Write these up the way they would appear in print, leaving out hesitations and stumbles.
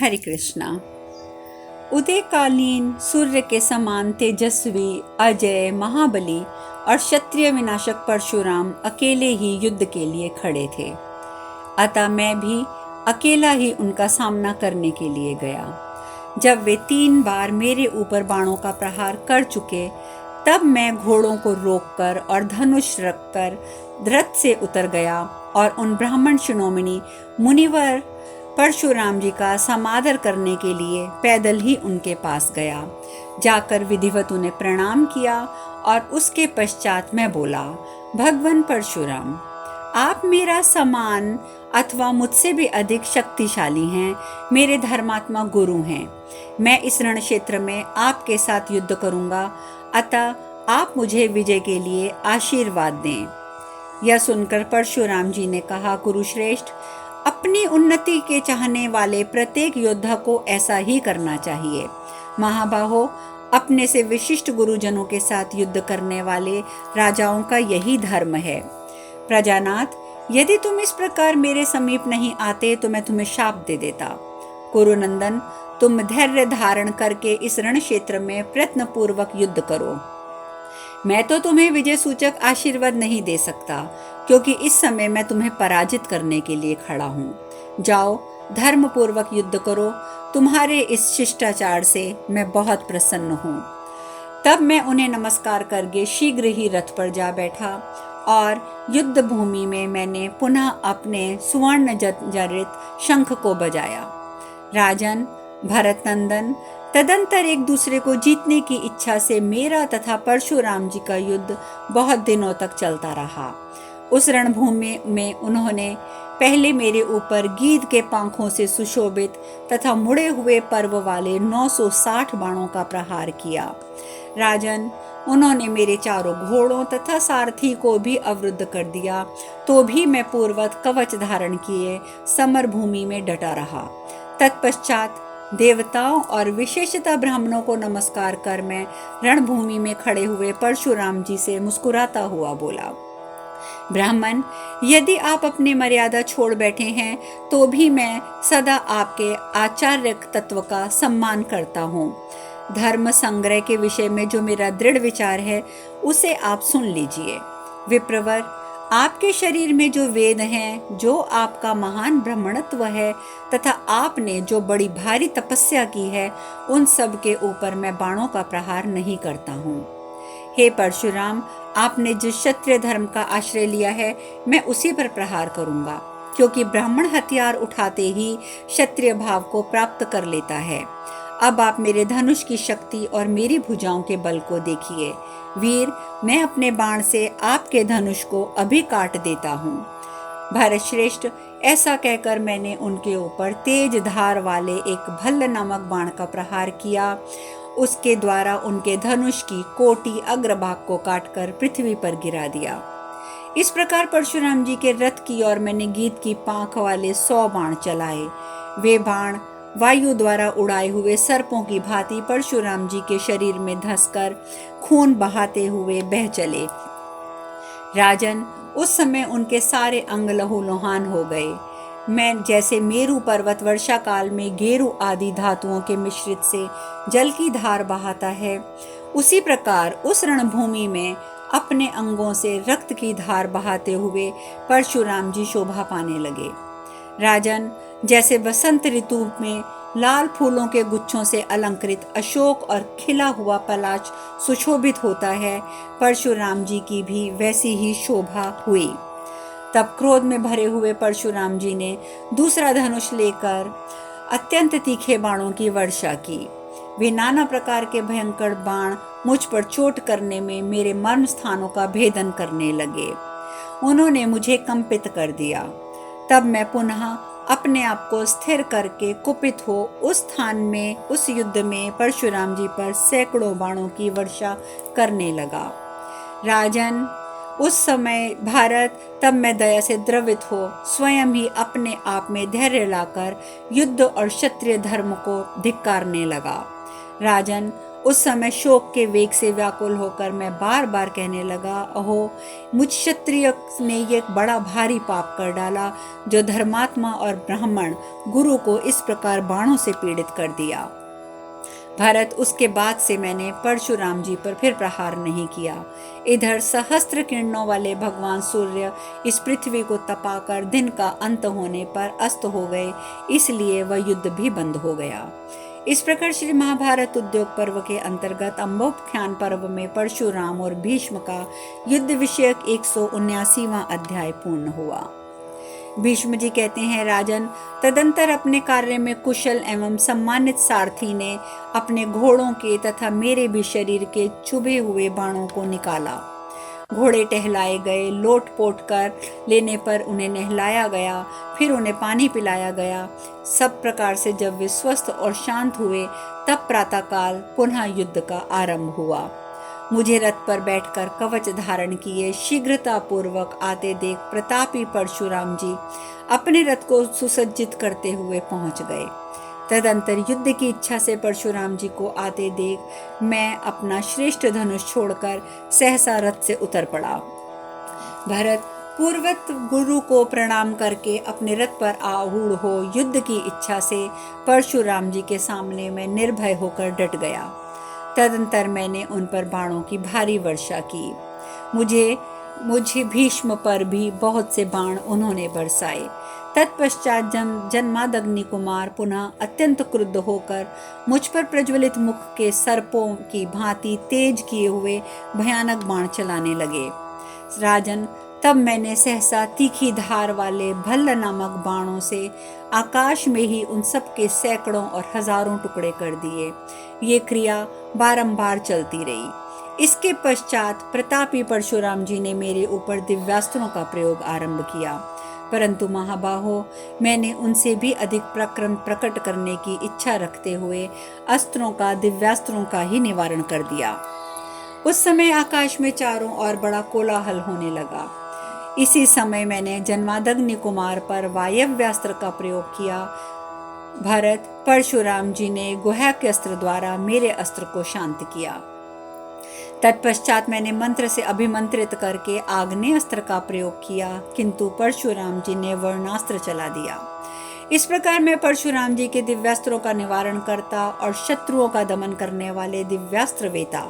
हरे कृष्णा। उदयकालीन सूर्य के समान तेजस्वी, अजय, महाबली और क्षत्रिय विनाशक परशुराम अकेले ही युद्ध के लिए खड़े थे। अतः मैं भी अकेला ही उनका सामना करने के लिए गया। जब वे 3 बार मेरे ऊपर बाणों का प्रहार कर चुके, तब मैं घोड़ों को रोककर और धनुष रखकर रथ से उतर गया और उन ब्राह्मण शिरोमणि मुनिवर परशुराम जी का समादर करने के लिए पैदल ही उनके पास गया। जाकर विधिवत उन्हें प्रणाम किया और उसके पश्चात मैं बोला, भगवान परशुराम, आप मेरा समान अथवा मुझसे भी अधिक शक्तिशाली हैं, मेरे धर्मात्मा गुरु हैं। मैं इस रण क्षेत्र में आपके साथ युद्ध करूंगा, अतः आप मुझे विजय के लिए आशीर्वाद दें। यह सुनकर परशुराम जी ने कहा, गुरुश्रेष्ठ, अपनी उन्नति के चाहने वाले प्रत्येक योद्धा को ऐसा ही करना चाहिए। महाबाहो, अपने से विशिष्ट गुरुजनों के साथ युद्ध करने वाले राजाओं का यही धर्म है। प्रजानाथ, यदि तुम इस प्रकार मेरे समीप नहीं आते तो मैं तुम्हें शाप दे देता। कुरुनंदन, तुम धैर्य धारण करके इस रण क्षेत्र में प्रयत्न पूर्वक युद्ध करो। मैं तो तुम्हें विजय सूचक आशीर्वाद नहीं दे सकता, क्योंकि इस समय मैं तुम्हें पराजित करने के लिए खड़ा हूँ। जाओ, धर्म पूर्वक युद्ध करो। तुम्हारे इस शिष्टाचार से मैं बहुत प्रसन्न हूँ। तब मैं उन्हें नमस्कार करके शीघ्र ही रथ पर जा बैठा और युद्ध भूमि में मैंने पुनः अपने सुवर्ण जड़ित शंख को बजाया। राजन, भरत नंदन, तदंतर एक दूसरे को जीतने की इच्छा से मेरा तथा परशुराम जी का युद्ध बहुत दिनों तक चलता रहा। उस रणभूमि में उन्होंने पहले मेरे ऊपर गीध के पंखों से सुशोभित तथा मुड़े हुए पर्व वाले 960 बाणों का प्रहार किया। राजन, उन्होंने मेरे चारों घोड़ों तथा सारथी को भी अवरुद्ध कर दिया, तो भी मैं पूर्वत कवच धारण किए समर भूमि में डटा रहा। तत्पश्चात देवताओं और विशेषतः ब्राह्मणों को नमस्कार कर मैं रणभूमि में खड़े हुए परशुराम जी से मुस्कुराता हुआ बोला, ब्राह्मण, यदि आप अपनी मर्यादा छोड़ बैठे हैं तो भी मैं सदा आपके आचार्य तत्व का सम्मान करता हूँ। धर्म संग्रह के विषय में जो मेरा दृढ़ विचार है उसे आप सुन लीजिए। विप्रवर, आपके शरीर में जो वेद हैं, जो आपका महान ब्राह्मणत्व है तथा आपने जो बड़ी भारी तपस्या की है, उन सब के ऊपर मैं बाणों का प्रहार नहीं करता हूँ। हे परशुराम, आपने जिस क्षत्रिय धर्म का आश्रय लिया है, मैं उसी पर प्रहार करूंगा, क्योंकि ब्राह्मण हथियार उठाते ही क्षत्रिय भाव को प्राप्त कर लेता है। अब आप मेरे धनुष की शक्ति और मेरी भुजाओं के बल को देखिए। वीर, मैं अपने बाण से आपके धनुष को अभी काट देता हूँ। भरत श्रेष्ठ, ऐसा कहकर मैंने उनके ऊपर तेज धार वाले एक भल्ल नामक बाण का प्रहार किया। उसके द्वारा उनके धनुष की कोटि अग्रभाग को काटकर पृथ्वी पर गिरा दिया। इस प्रकार परशुराम जी के रथ की ओर मैंने गीध की पांख वाले 100 बाण चलाए। वे बाण वायु द्वारा उड़ाए हुए सर्पों की भांति परशुराम जी के शरीर में धंसकर खून बहाते हुए बह चले। राजन, उस समय उनके सारे अंग लहूलुहान हो गए। मैं जैसे मेरु पर्वत वर्षा काल में गेरु आदि धातुओं के मिश्रित से जल की धार बहाता है, उसी प्रकार उस रणभूमि में अपने अंगों से रक्त की धार बहाते हुए परशुराम जी शोभा पाने लगे। राजन, जैसे वसंत ऋतु में लाल फूलों के गुच्छों से अलंकृत अशोक और खिला हुआ पलाश सुशोभित होता है, परशुराम जी की भी वैसी ही शोभा हुई। तब क्रोध में भरे हुए परशुराम जी ने दूसरा धनुष लेकर अत्यंत तीखे बाणों की वर्षा की। वे नाना प्रकार के भयंकर बाण मुझ पर चोट करने में मेरे मर्म स्थानों का भेदन करने लगे। उन्होंने मुझे कंपित कर दिया। तब मैं पुनः अपने आप को स्थिर करके कुपित हो उस स्थान में, उस युद्ध में परशुराम जी पर सैकड़ों बाणों की वर्षा करने लगा। राजन, उस समय भारत, तब मैं दया से द्रवित हो स्वयं ही अपने आप में धैर्य लाकर युद्ध और क्षत्रिय धर्म को धिक्कारने लगा। राजन, उस समय शोक के वेग से व्याकुल होकर मैं बार बार कहने लगा, अहो, मुझ क्षत्रिय ने ये बड़ा भारी पाप कर डाला, जो धर्मात्मा और ब्राह्मण गुरु को इस प्रकार बाणों से पीड़ित कर दिया। भरत, उसके बाद से मैंने परशुराम जी पर फिर प्रहार नहीं किया। इधर सहस्त्र किरणों वाले भगवान सूर्य इस पृथ्वी को तपाकर दिन का अंत होने पर अस्त हो गए, इसलिए वह युद्ध भी बंद हो गया। इस प्रकार श्री महाभारत उद्योग पर्व के अंतर्गत अंबोपाख्यान पर्व में परशुराम और भीष्म का युद्ध विषयक 179वां अध्याय पूर्ण हुआ। भीष्म जी कहते हैं, राजन, तदंतर अपने कार्य में कुशल एवं सम्मानित सारथी ने अपने घोड़ों के तथा मेरे भी शरीर के चुभे हुए बाणों को निकाला। घोड़े टहलाए गए, लोट पोट कर लेने पर उन्हें नहलाया गया, फिर उन्हें पानी पिलाया गया। सब प्रकार से जब वे स्वस्थ और शांत हुए, तब प्रातःकाल पुनः युद्ध का आरंभ हुआ। मुझे रथ पर बैठकर कवच धारण किए शीघ्रता पूर्वक आते देख प्रतापी परशुराम जी अपने रथ को सुसज्जित करते हुए पहुंच गए। तदंतर युद्ध की इच्छा से परशुराम जी को आते देख मैं अपना श्रेष्ठ धनुष छोड़कर सहसा रथ से उतर पड़ा। भरत, पूर्वत गुरु को प्रणाम करके अपने रथ पर आरूढ़ हो युद्ध की इच्छा से परशुराम जी के सामने मैं निर्भय होकर डट गया। तदंतर मैंने उन पर बाणों की भारी वर्षा की। मुझे भीष्म पर भी बहुत से बाण उन्होंने बरसाए। तत्पश्चात जन्मादग्नि कुमार पुनः अत्यंत क्रुद्ध होकर मुझ पर प्रज्वलित मुख के सर्पों की भांति तेज किए हुए भयानक बाण चलाने लगे। राजन, तब मैंने सहसा तीखी धार वाले भल्ल नामक बाणों से आकाश में ही उन सब के सैकड़ों और हजारों टुकड़े कर दिए। ये क्रिया बारंबार चलती रही। इसके पश्चात प्रतापी परशुराम जी ने मेरे ऊपर दिव्यास्त्रों का प्रयोग आरंभ किया, परंतु महाबाहो, मैंने उनसे भी अधिक प्रक्रम प्रकट करने की इच्छा रखते हुए दिव्यास्त्रों का ही निवारण कर दिया। उस समय आकाश में चारों ओर बड़ा कोलाहल होने लगा। इसी समय मैंने जन्मादग्नि कुमार पर वायव्यास्त्र का प्रयोग किया। भरत, परशुराम जी ने गुह्यक अस्त्र द्वारा मेरे अस्त्र को शांत किया। तत्पश्चात मैंने मंत्र से अभिमंत्रित करके आग्नेय अस्त्र का प्रयोग किया, किंतु परशुराम जी ने वर्णास्त्र चला दिया। इस प्रकार मैं परशुराम जी के दिव्यास्त्रों का निवारण करता और शत्रुओं का दमन करने वाले दिव्यास्त्र वेता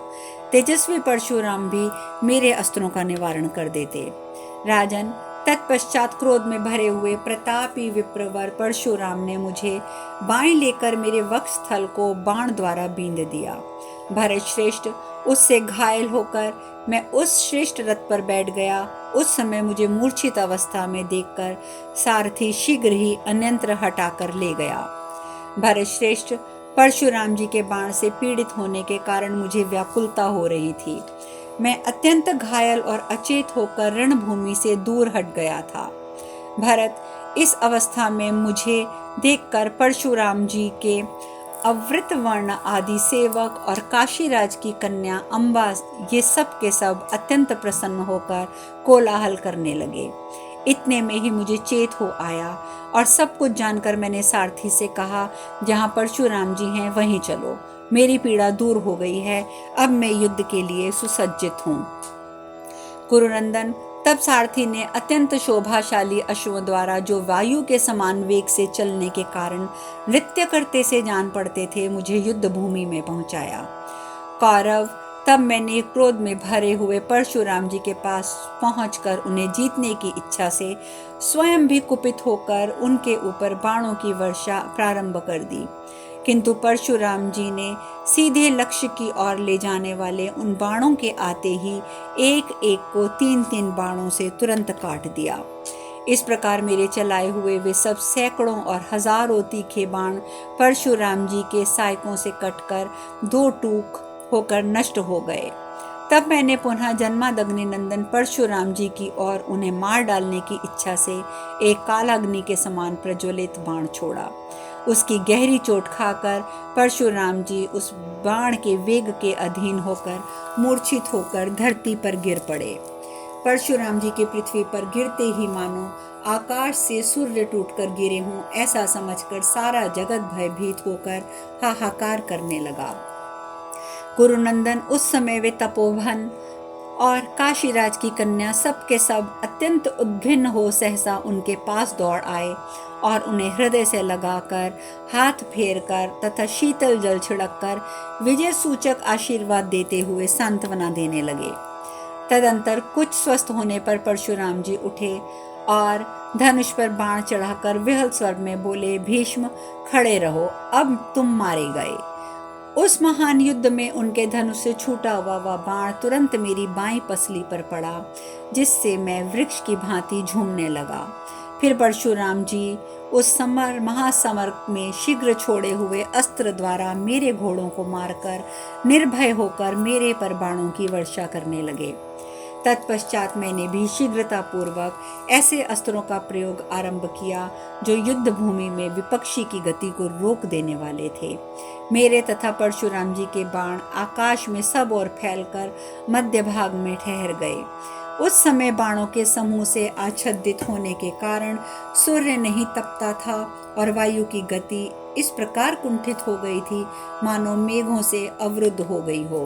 तेजस्वी परशुराम भी मेरे अस्त्रों का निवारण कर देते। राजन, तत्पश्चात क्रोध में भरे हुए प्रतापी विप्रवर परशुराम ने मुझे बाएं लेकर मेरे वक्षस्थल को बाण द्वारा बींध दिया। भरत श्रेष्ठ, उससे घायल होकर मैं उस श्रेष्ठ रथ पर बैठ गया। उस समय मुझे मूर्छित अवस्था में देखकर सारथी शीघ्र ही अन्यंत्र हटाकर ले गया। भरत श्रेष्ठ, परशुराम जी के बाण से पीड़ित होने के कारण मुझे व्याकुलता हो रही थी। मैं अत्यंत घायल और अचेत होकर रणभूमि से दूर हट गया था। भरत, इस अवस्था में मुझे देखकर परशुराम जी के अवृत वर्ण आदि सेवक और काशीराज की कन्या अम्बा ये सब के सब अत्यंत प्रसन्न होकर कोलाहल करने लगे। इतने में ही मुझे चेत हो आया और सब कुछ जानकर मैंने सारथी से कहा, जहाँ परशुराम जी हैं वहीं चलो, मेरी पीड़ा दूर हो गई है, अब मैं युद्ध के लिए सुसज्जित हूँ। कुरुनंदन, तब सारथी ने अत्यंत शोभाशाली अश्वों द्वारा, जो वायु के समान वेग से चलने के कारण नृत्य करते से जान पड़ते थे, मुझे युद्ध भूमि में पहुंचाया। कौरव, तब मैंने क्रोध में भरे हुए परशुराम जी के पास पहुंचकर उन्हें जीतने की इच्छा से स्वयं भी कुपित होकर उनके ऊपर बाणों की वर्षा प्रारंभ कर दी, किंतु परशुराम जी ने सीधे लक्ष्य की ओर ले जाने वाले उन बाणों के आते ही एक एक को 3-3 बाणों से तुरंत काट दिया। इस प्रकार मेरे चलाए हुए वे सब सैकड़ों और हजारों तीखे बाण परशुराम जी के सायकों से कटकर 2 टूक होकर नष्ट हो गए। तब मैंने पुनः जन्मादग्नि नंदन परशुराम जी की ओर उन्हें मार डालने की इच्छा से एक कालाग्नि के समान प्रज्वलित बाण छोड़ा। उसकी गहरी चोट खाकर परशुराम जी उस बाण के वेग के अधीन होकर मूर्छित होकर धरती पर गिर पड़े। परशुराम जी के पृथ्वी पर गिरते ही मानो आकाश से सूर्य टूटकर गिरे हों, ऐसा समझकर सारा जगत भयभीत होकर हाहाकार करने लगा। गुरुनंदन उस समय वे तपोवन और काशीराज की कन्या सब के सब अत्यंत उद्भिन्न हो सहसा उनके पास दौड़ आए और उन्हें हृदय से लगाकर हाथ फेरकर तथा शीतल जल छिड़ककर विजय सूचक आशीर्वाद देते हुए सांत्वना देने लगे। तदंतर कुछ स्वस्थ होने पर परशुराम जी उठे और धनुष पर बाण चढ़ाकर विहल स्वर में बोले, भीष्म खड़े रहो, अब तुम मारे गए। उस महान युद्ध में उनके धनुष से छूटा हुआ वह बाण तुरंत मेरी बाईं पसली पर पड़ा, जिससे मैं वृक्ष की भांति झूमने लगा। फिर परशुराम जी उस समर महासमर में शीघ्र छोड़े हुए अस्त्र द्वारा मेरे घोड़ों को मारकर निर्भय होकर मेरे पर बाणों की वर्षा करने लगे। तत्पश्चात मैंने भी शीघ्रतापूर्वक ऐसे अस्त्रों का प्रयोग आरंभ किया जो युद्ध भूमि में विपक्षी की गति को रोक देने वाले थे। मेरे तथा परशुराम जी के बाण आकाश में सब ओर फैलकर मध्य भाग में ठहर गए। उस समय बाणों के समूह से आच्छादित होने के कारण सूर्य नहीं तपता था और वायु की गति इस प्रकार कुंठित हो गई थी मानो मेघों से अवरुद्ध हो गई हो।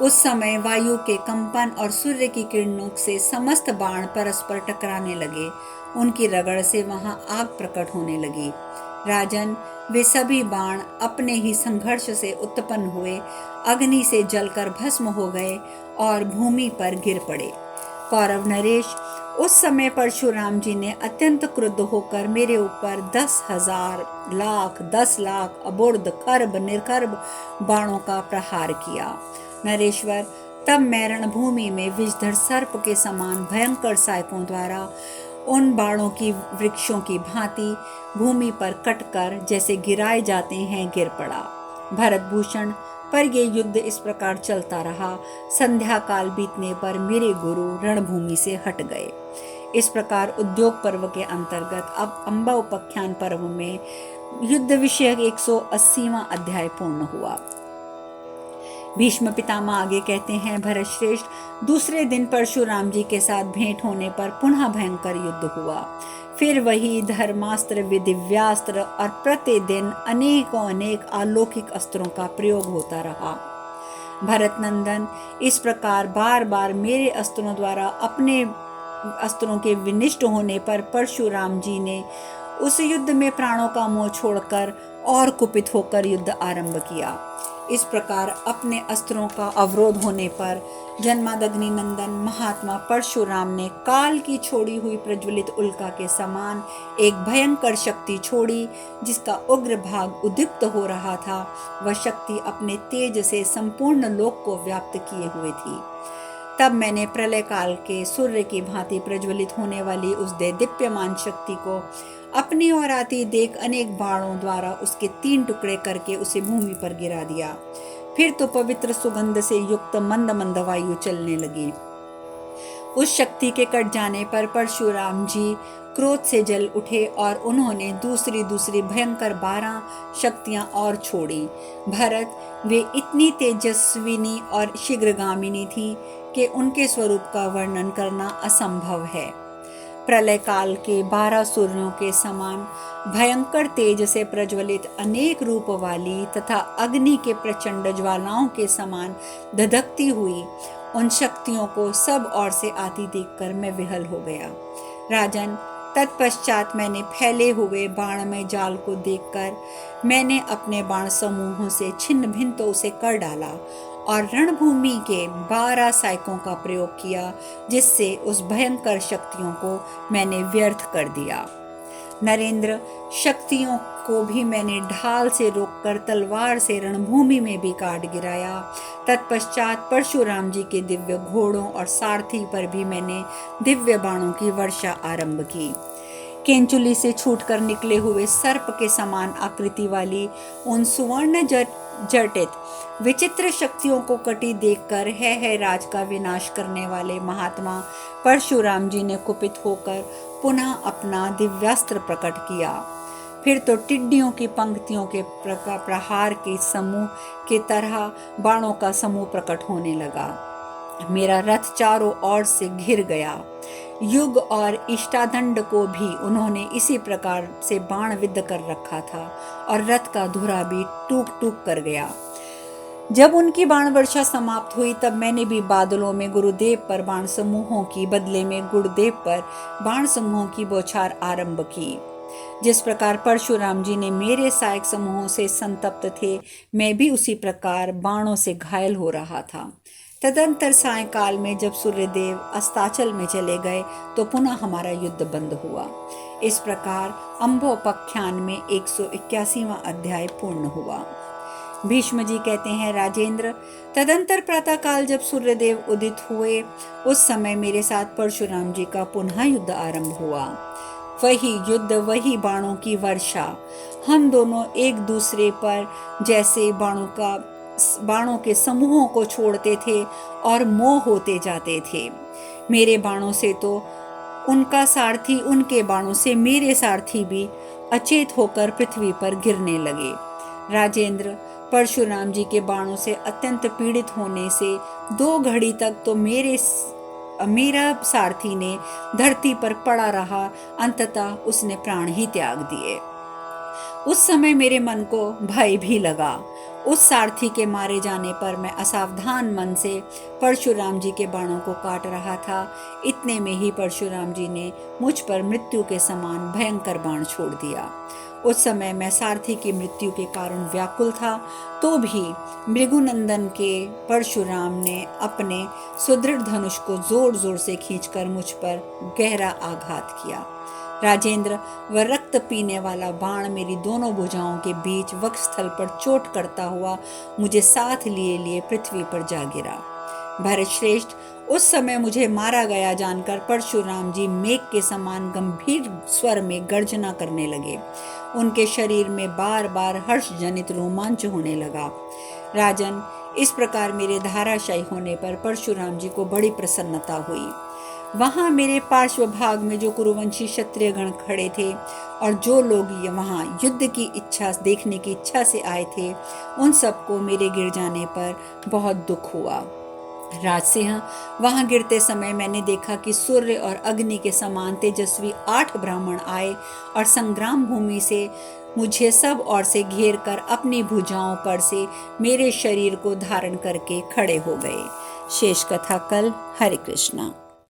उस समय वायु के कंपन और सूर्य की किरणों से समस्त बाण परस्पर टकराने लगे। उनकी रगड़ से वहां आग प्रकट होने लगी। राजन, वे सभी बाण अपने ही संघर्ष से उत्पन्न हुए अग्नि से जलकर भस्म हो गए और भूमि पर गिर पड़े। कौरव नरेश, उस समय परशुराम जी ने अत्यंत क्रुद्ध होकर मेरे ऊपर 10,000 लाख 10 लाख अबोर्ध खर्ब निर्खर्ब बाणों का प्रहार किया। नरेश्वर, तब मैं रणभूमि में विषधर सर्प के समान भयंकर सायकों द्वारा उन बाणों की वृक्षों की भांति भूमि पर कटकर जैसे गिराए जाते हैं गिर पड़ा। भरतभूषण, पर ये युद्ध इस प्रकार चलता रहा। संध्या काल बीतने पर मेरे गुरु रणभूमि से हट गए। इस प्रकार उद्योग पर्व के अंतर्गत अब अम्बा उपाख्यान पर्व में युद्ध विषयक 180वां अध्याय पूर्ण हुआ। भीष्म पितामह आगे कहते हैं, भरत श्रेष्ठ, दूसरे दिन परशुराम जी के साथ भेंट होने पर पुनः भयंकर युद्ध हुआ। फिर वही धर्मास्त्र विदिव्यास्त्र और प्रतिदिन अनेकों अनेक अलौकिक अस्त्रों का प्रयोग होता रहा। भरत नंदन, इस प्रकार बार बार मेरे अस्त्रों द्वारा अपने अस्त्रों के विनिष्ट होने पर परशुराम जी ने उस युद्ध में प्राणों का मोह छोड़कर और कुपित होकर युद्ध आरंभ किया। इस प्रकार अपने अस्त्रों का अवरोध होने पर जन्मादग्नि नंदन महात्मा परशुराम ने काल की छोड़ी हुई प्रज्वलित उल्का के समान एक भयंकर शक्ति छोड़ी, जिसका उग्र भाग उद्दीप्त हो रहा था। वह शक्ति अपने तेज से संपूर्ण लोक को व्याप्त किए हुए थी। तब मैंने प्रलय काल के सूर्य की भांति प्रज्वलित होने वाली उस दीप्यमान शक्ति को अपनी ओर आती देख अनेक बाणों द्वारा उसके 3 टुकड़े करके उसे भूमि पर गिरा दिया। फिर तो पवित्र सुगंध से युक्त मंद मंद वायु चलने लगी। उस शक्ति के कट जाने पर परशुराम जी क्रोध से जल उठे और उन्होंने दूसरी भयंकर 12 शक्तियां और छोड़ी। भरत, वे इतनी तेजस्विनी और शीघ्रगामिनी थी कि उनके स्वरूप का वर्णन करना असंभव है। प्रलय काल के 12 सूर्यों के समान भयंकर तेज से प्रज्वलित अनेक रूप वाली तथा अग्नि के प्रचंड ज्वालाओं के समान धधकती हुई उन शक्तियों को सब ओर से आती देखकर मैं विहल हो गया। राजन, तत्पश्चात मैंने फैले हुए बाणमय जाल को देखकर मैंने अपने बाण समूहों से छिन्न भिन्न तो उसे कर डाला और रणभूमि के 12 सायकों का प्रयोग किया, जिससे उस भयंकर शक्तियों को मैंने व्यर्थ कर दिया। नरेंद्र, शक्तियों को भी मैंने ढाल से रोककर तलवार से रणभूमि में भी काट गिराया। तत्पश्चात परशुराम जी के दिव्य घोड़ों और सारथी पर भी मैंने दिव्य बाणों की वर्षा आरंभ की। केंचुली से छूटकर निकले हुए सर्प के समान आकृति वाली उन सुवर्ण जटित विचित्र शक्तियों को कटी देखकर है राज का विनाश करने वाले महात्मा परशुराम जी ने कुपित होकर पुनः अपना दिव्यास्त्र प्रकट किया। फिर तो टिड्डियों की पंक्तियों के प्रहार के समूह की तरह बाणों का समूह प्रकट होने लगा। मेरा रथ चारों ओर से घिर गया। युग और इष्टादंड को भी उन्होंने इसी प्रकार से बाण विद्ध कर रखा था और रथ का धुरा भी टूक टूक कर गया। जब उनकी बाण वर्षा समाप्त हुई तब मैंने भी बादलों में गुरुदेव पर बाण समूहों की बदले में गुरुदेव पर बाण समूहों की बौछार आरंभ की। जिस प्रकार परशुराम जी ने मेरे सहायक समूहों से संतप्त थे, मैं भी उसी प्रकार बाणों से घायल हो रहा था। तदंतर सायंकाल में जब सूर्यदेव अस्ताचल में चले गए तो पुनः हमारा युद्ध बंद हुआ। इस प्रकार अम्भोपाख्यान में 181वां अध्याय पूर्ण हुआ। भीष्म जी कहते हैं, राजेंद्र, तदंतर प्रातःकाल जब सूर्यदेव उदित हुए उस समय मेरे साथ परशुराम जी का पुनः युद्ध आरंभ हुआ। वही युद्ध, वही बाणों की वर्षा। हम दोनों एक दूसरे पर जैसे बाणों के समूहों को छोड़ते थे और मोह होते जाते थे। मेरे बाणों से तो उनका सारथी, उनके बाणों से मेरे सारथी भी अचेत होकर पृथ्वी पर गिरने लगे। राजेंद्र, परशुराम जी के बाणों से अत्यंत पीड़ित होने से 2 घड़ी तक तो मेरा सारथी ने धरती पर पड़ा रहा। अंततः उसने प्राण ही त्याग दिए। उस समय मेरे मन को भय भी लगा। उस सारथी के मारे जाने पर मैं असावधान मन से परशुराम जी के बाणों को काट रहा था। इतने में ही परशुराम जी ने मुझ पर मृत्यु के समान भयंकर बाण छोड़ दिया। उस समय मैं सारथी की मृत्यु के कारण व्याकुल था, तो भी भृगुनंदन के परशुराम ने अपने सुदृढ़ धनुष को जोर जोर से खींचकर मुझ पर गहरा आघात किया। राजेंद्र, वह रक्त पीने वाला बाण मेरी दोनों भुजाओं के बीच वक्षस्थल पर चोट करता हुआ मुझे साथ लिए लिए पृथ्वी पर जा गिरा। भरत श्रेष्ठ, उस समय मुझे मारा गया जानकर परशुराम जी मेघ के समान गंभीर स्वर में गर्जना करने लगे। उनके शरीर में बार बार हर्ष जनित रोमांच होने लगा। राजन, इस प्रकार मेरे धाराशायी होने पर परशुराम जी को बड़ी प्रसन्नता हुई। वहां मेरे पार्श्व भाग में जो कुरुवंशी क्षत्रिय गण खड़े थे और जो लोग वहां युद्ध की इच्छा देखने की इच्छा से आए थे, उन सबको मेरे गिर जाने पर बहुत दुख हुआ। राजसिंह, वहां गिरते समय मैंने देखा कि सूर्य और अग्नि के समान तेजस्वी 8 ब्राह्मण आए और संग्राम भूमि से मुझे सब ओर से घेर कर अपनी भुजाओं पर से मेरे शरीर को धारण करके खड़े हो गए। शेष कथा कल। हरे कृष्णा।